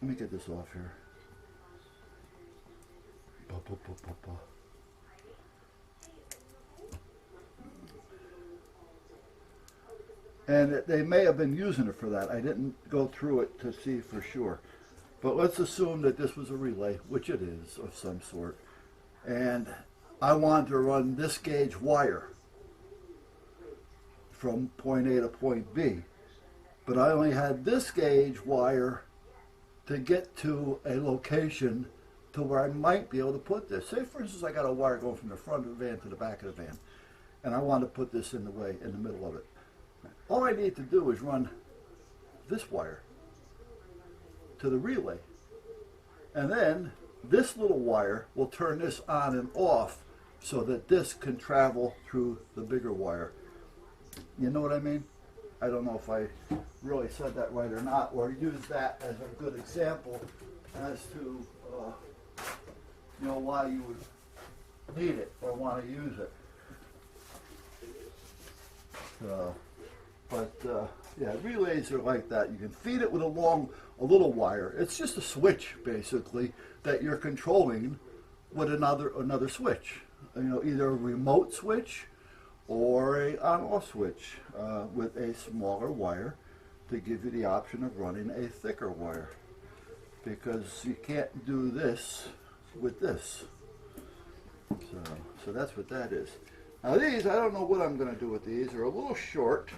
Let me get this off here. And they may have been using it for that. I didn't go through it to see for sure. But let's assume that this was a relay, which it is of some sort. And I wanted to run this gauge wire from point A to point B. But I only had this gauge wire to get to a location to where I might be able to put this. Say, for instance, I got a wire going from the front of the van to the back of the van, and I want to put this in the middle of it. All I need to do is run this wire to the relay, and then this little wire will turn this on and off so that this can travel through the bigger wire. You know what I mean? I don't know if I really said that right or not, or use that as a good example as to why you would need it or want to use it. Yeah, relays are like that. You can feed it with a little wire. It's just a switch basically that you're controlling with another switch. Either a remote switch or a on-off switch with a smaller wire to give you the option of running a thicker wire, because you can't do this with this. So that's what that is. Now these, I don't know what I'm going to do with these. They're a little short.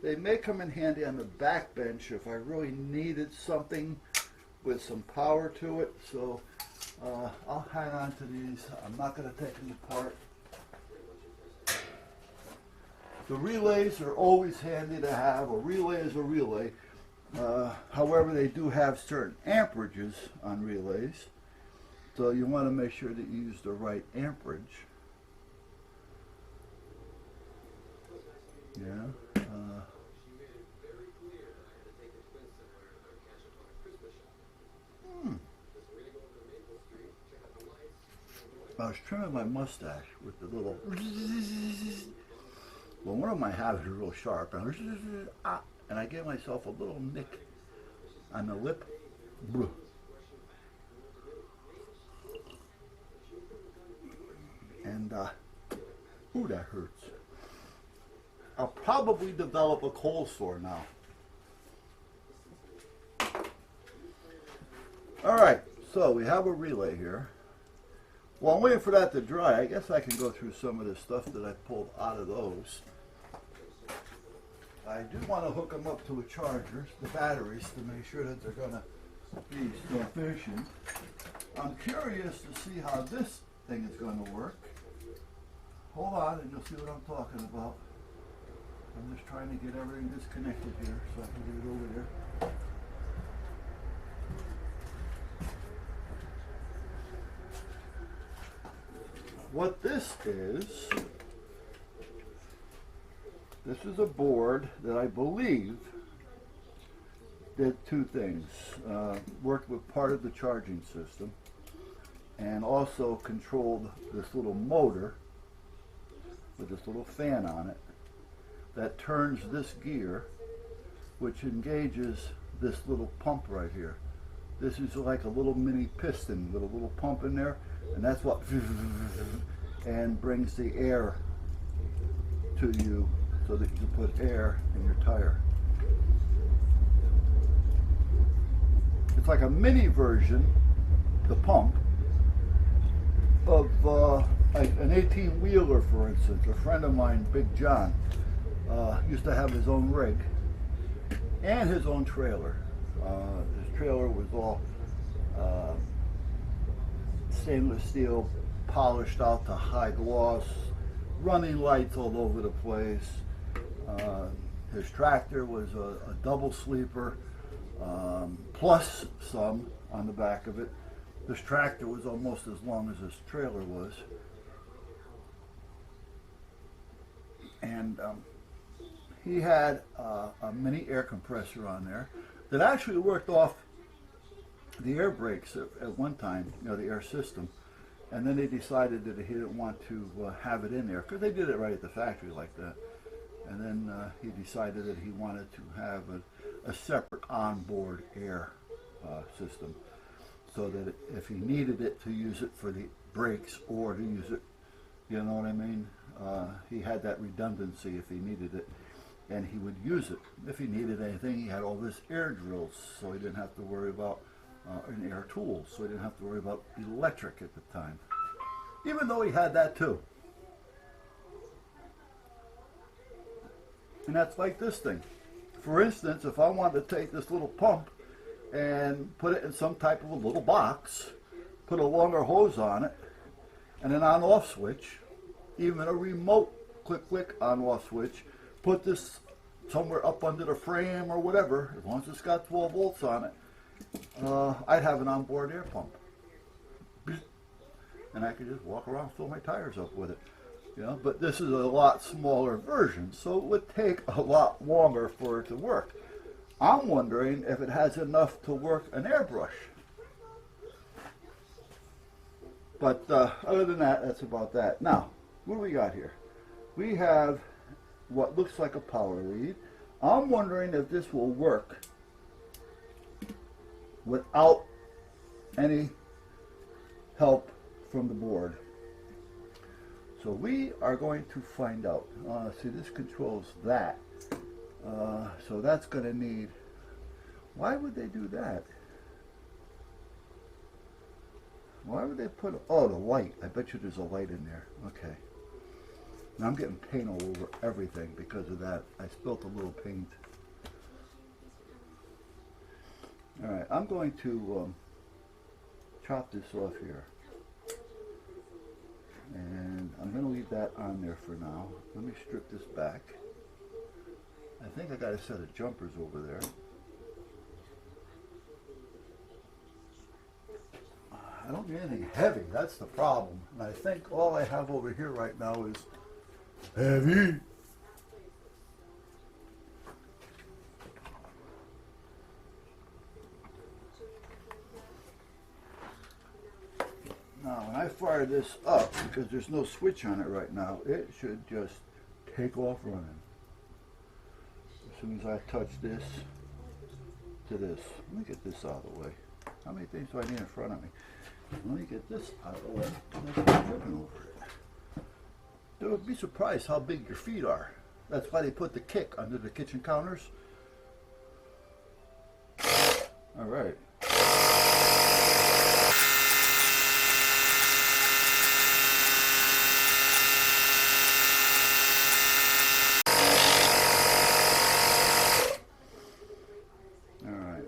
They may come in handy on the back bench if I really needed something with some power to it. So I'll hang on to these. I'm not going to take them apart. The relays are always handy to have. A relay is a relay. However, they do have certain amperages on relays. So you want to make sure that you use the right amperage. Yeah. I was trimming my mustache with the little. Well, one of my habits is real sharp, and I gave myself a little nick on the lip. And ooh, that hurts. I'll probably develop a cold sore now. All right, so we have a relay here. While I'm waiting for that to dry, I guess I can go through some of the stuff that I pulled out of those. I do want to hook them up to a charger, the batteries, to make sure that they're going to be sufficient. I'm curious to see how this thing is going to work. Hold on and you'll see what I'm talking about. I'm just trying to get everything disconnected here so I can get it over there. What this is a board that I believe did two things. Worked with part of the charging system and also controlled this little motor with this little fan on it that turns this gear, which engages this little pump right here. This is like a little mini piston with a little pump in there, and that's what and brings the air to you so that you can put air in your tire. It's like a mini version, the pump, of like an 18-wheeler, for instance. A friend of mine, Big John, used to have his own rig and his own trailer. His trailer was all stainless steel, polished out to high gloss, running lights all over the place. His tractor was a double sleeper, plus some on the back of it. This tractor was almost as long as this trailer was. And he had a mini air compressor on there that actually worked off the air brakes at one time, the air system. And then they decided that he didn't want to have it in there, because they did it right at the factory like that. And then he decided that he wanted to have a separate onboard air system, so that if he needed it to use it for the brakes or to use it, you know what I mean? He had that redundancy if he needed it, and he would use it. If he needed anything, he had all his air drills, so he didn't have to worry about and air tools, so he didn't have to worry about electric at the time. Even though he had that too. And that's like this thing. For instance, if I wanted to take this little pump and put it in some type of a little box, put a longer hose on it, and an on-off switch, even a remote click on-off switch, put this somewhere up under the frame or whatever, as long as it's got 12 volts on it, I'd have an onboard air pump. And I could just walk around and fill my tires up with it. You know, but this is a lot smaller version, so it would take a lot longer for it to work. I'm wondering if it has enough to work an airbrush. But other than that, that's about that. Now, what do we got here? We have what looks like a power lead. I'm wondering if this will work without any help from the board. So we are going to find out. See, this controls that. So that's going to need... Why would they do that? Why would they put... Oh, the light. I bet you there's a light in there. Okay. Now I'm getting paint all over everything because of that. I spilt a little paint. Alright, I'm going to chop this off here. And I'm going to leave that on there for now. Let me strip this back. I think I got a set of jumpers over there. I don't need anything heavy, that's the problem. And I think all I have over here right now is heavy. Now, when I fire this up, because there's no switch on it right now, it should just take off running. As soon as I touch this to this. Let me get this out of the way. How many things do I need in front of me? Let me get this out of the way. I'm tripping over it. You would be surprised how big your feet are. That's why they put the kick under the kitchen counters. All right.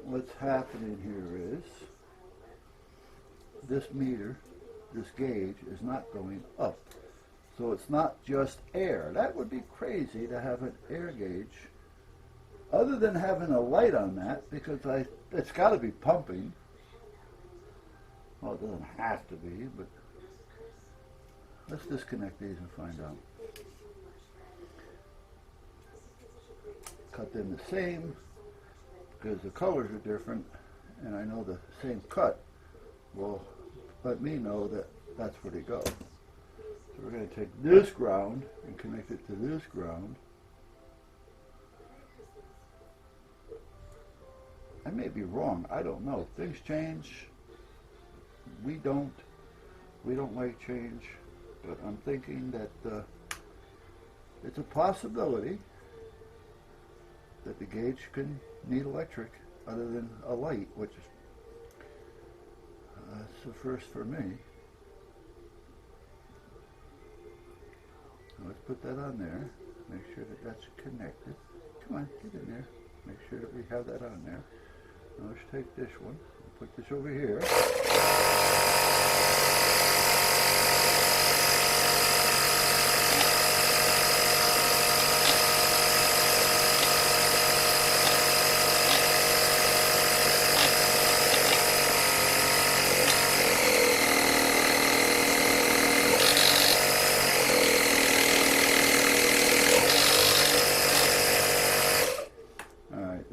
What's happening here is this meter, this gauge, is not going up. So it's not just air. That would be crazy to have an air gauge, other than having a light on that, because it's got to be pumping. Well, it doesn't have to be, but let's disconnect these and find out. Cut them the same, because the colors are different, and I know the same cut will let me know that that's where they go. So we're going to take this ground and connect it to this ground. I may be wrong, I don't know. Things change. We don't like change, but I'm thinking that it's a possibility that the gauge can need electric other than a light, which is that's the first for me. Let's put that on there. Make sure that that's connected. Come on, get in there. Make sure that we have that on there. Now let's take this one and put this over here.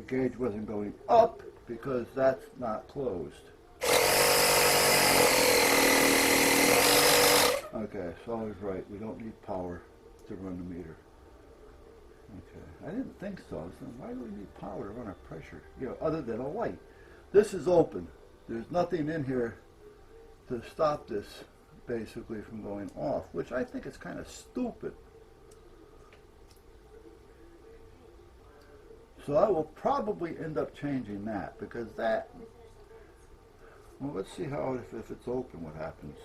Gauge wasn't going up because that's not closed. Okay, so I was right. We don't need power to run the meter. Okay, I didn't think so. So why do we need power to run a pressure? You know, other than a light. This is open. There's nothing in here to stop this basically from going off, which I think is kind of stupid. So I will probably end up changing that because that, well, let's see how, if it's open, what happens.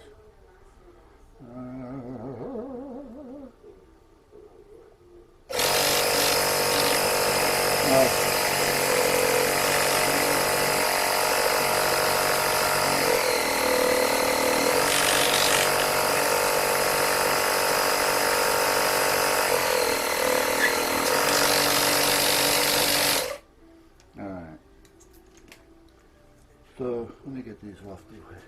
Alright. So let me get these off the way.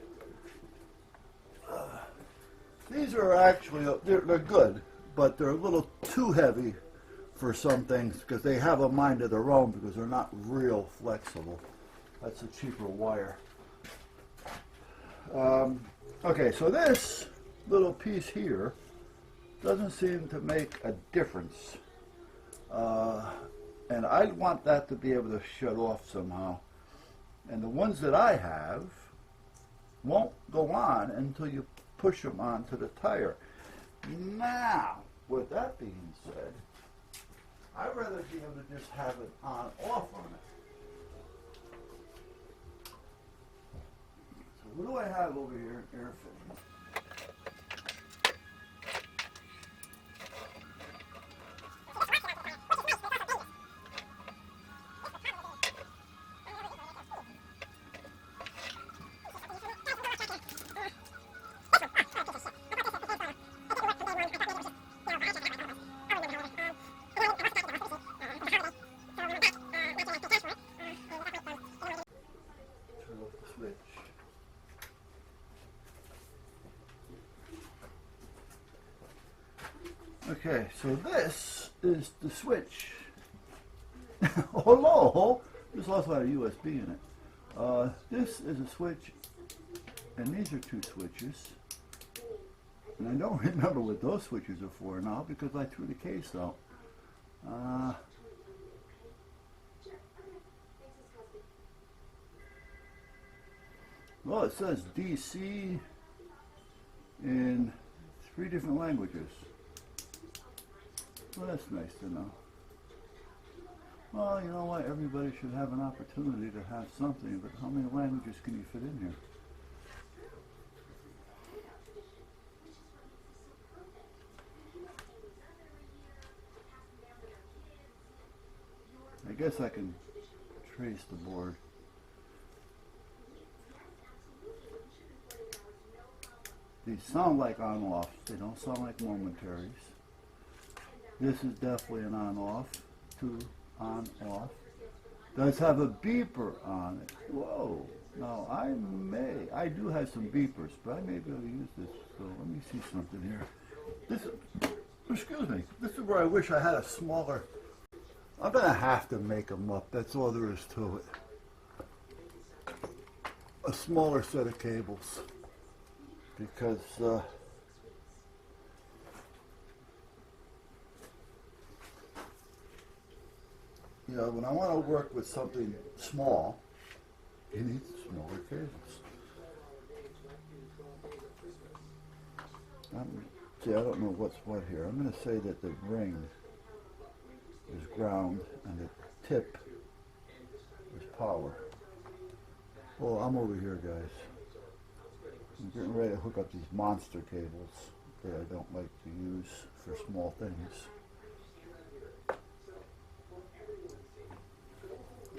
These are actually, they're good, but they're a little too heavy for some things because they have a mind of their own because they're not real flexible. That's a cheaper wire. Okay, so this little piece here doesn't seem to make a difference. And I want that to be able to shut off somehow. And the ones that I have won't go on until you push them onto the tire. Now, with that being said, I'd rather be able to just have it on-off on it. So what do I have over here in air fitting? Okay, so this is the switch. Oh no! There's also a USB in it. This is a switch, and these are two switches. And I don't remember what those switches are for now because I threw the case out. Well, it says DC in 3 different languages. Well, that's nice to know. Well, you know what? Everybody should have an opportunity to have something, but how many languages can you fit in here? I guess I can trace the board. These sound like on-offs. They don't sound like momentaries. This is definitely an on-off. 2 on-off. Does have a beeper on it. Whoa. Now I do have some beepers, but I may be able to use this. So let me see something here. Excuse me. This is where I wish I had a smaller. I'm gonna have to make them up. That's all there is to it. A smaller set of cables, because you know, when I want to work with something small, you need smaller cables. See, I don't know what's what here. I'm going to say that the ring is ground and the tip is power. Well, I'm over here, guys. I'm getting ready to hook up these monster cables that I don't like to use for small things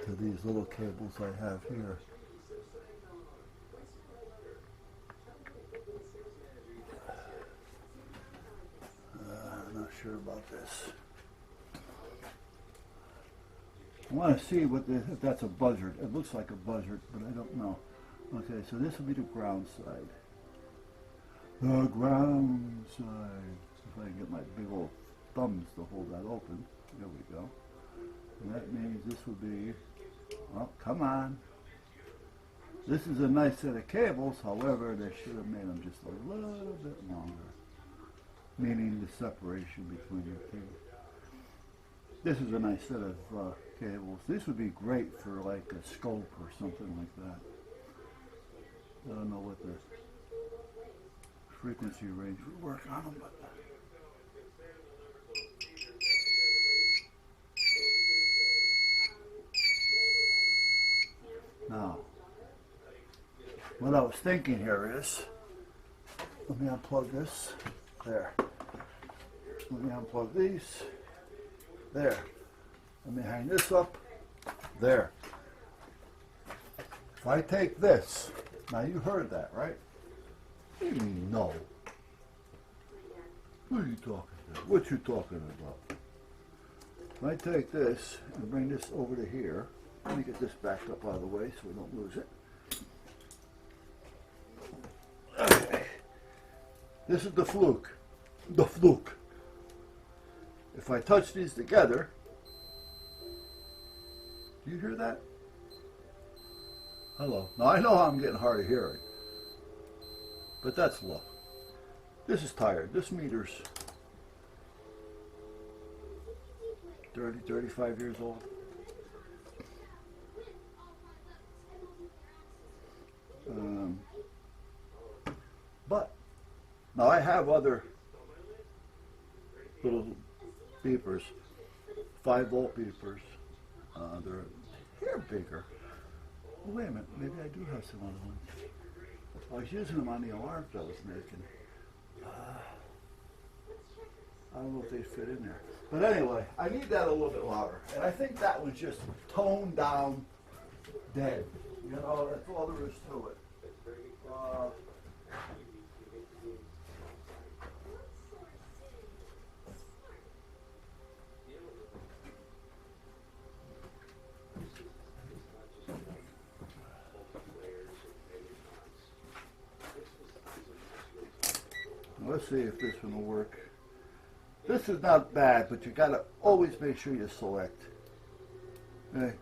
to these little cables I have here. I'm not sure about this. I want to see if that's a buzzard. It looks like a buzzard, but I don't know. Okay, so this will be the ground side. The ground side. If I can get my big old thumbs to hold that open. There we go. And that means this will be, well, come on. This is a nice set of cables, however, they should have made them just a little bit longer. Meaning the separation between the two. This is a nice set of cables. This would be great for like a scope or something like that. I don't know what the frequency range would work on them, but now, what I was thinking here is, let me unplug this. There. Let me unplug these. There. Let me hang this up. There. If I take this, now you heard that, right? What do you mean, no? What are you talking about? What you talking about? If I take this and bring this over to here, let me get this backed up out of the way so we don't lose it. Okay. This is the fluke. The fluke. If I touch these together, do you hear that? Hello. Now I know I'm getting hard of hearing, but that's low. This is tired. This meter's 30, 35 years old. But now I have other little beepers, 5-volt beepers. They're bigger. Oh, wait a minute, maybe I do have some other ones. I was using them on the alarms I was making. I don't know if they fit in there. But anyway, I need that a little bit louder. And I think that one's just toned down dead. You know, that's all there is to it. Let's see if this one will work. This is not bad, but you gotta always make sure you select. Hey.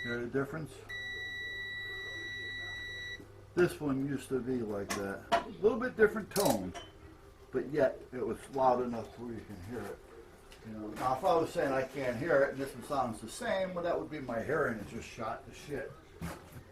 Hear the difference? This one used to be like that. A little bit different tone, but yet it was loud enough where you can hear it. You know, now if I was saying I can't hear it and this one sounds the same, well that would be my hearing is just shot to shit.